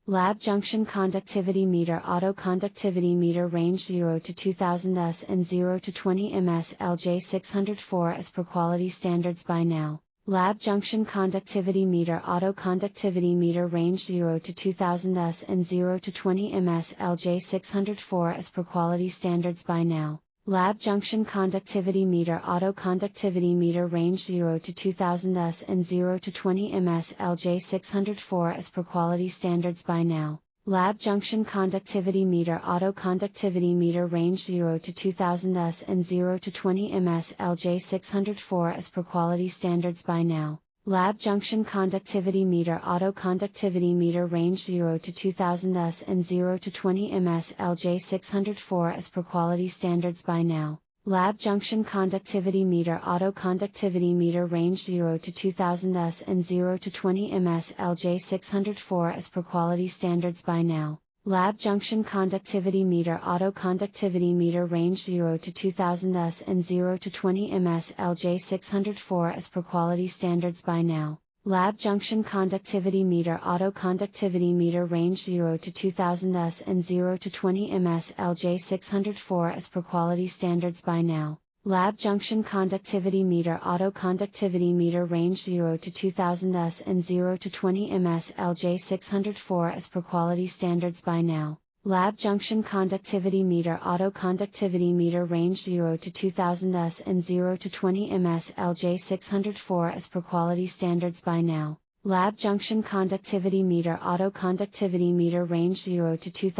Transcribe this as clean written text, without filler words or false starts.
Lab Junction Conductivity Meter Auto Conductivity Meter Range 0 to 2000 S and 0 to 20 ms LJ-604 as per quality standards by now. Lab Junction Conductivity Meter Auto Conductivity Meter Range 0 to 2000 S and 0 to 20 ms LJ-604 as per quality standards by now. Lab Junction Conductivity Meter Auto Conductivity Meter Range 0 to 2000 S and 0 to 20 ms LJ-604 as per quality standards by now. Lab Junction Conductivity Meter Auto Conductivity Meter Range 0 to 2000 S and 0 to 20 ms LJ-604 as per quality standards by now. Lab Junction Conductivity Meter Auto Conductivity Meter Range 0 to 2000 S and 0 to 20 ms LJ-604 as per quality standards by now. Lab Junction Conductivity Meter Auto Conductivity Meter Range 0 to 2000 S and 0 to 20 ms LJ-604 as per quality standards by now. Lab Junction Conductivity Meter Auto Conductivity Meter Range 0 to 2000 S and 0 to 20 ms LJ-604 as per quality standards by now. Lab Junction Conductivity Meter Auto Conductivity Meter Range 0 to 2000 S and 0 to 20 ms LJ-604 as per quality standards by now. Lab Junction Conductivity Meter Auto Conductivity Meter Range 0 to 2000 S and 0 to 20 ms LJ-604 as per quality standards by now. Lab Junction Conductivity Meter Auto Conductivity Meter Range 0 to 2000 S and 0 to 20 ms LJ-604 as per quality standards by now. Lab Junction Conductivity Meter Auto Conductivity Meter Range 0 to 2000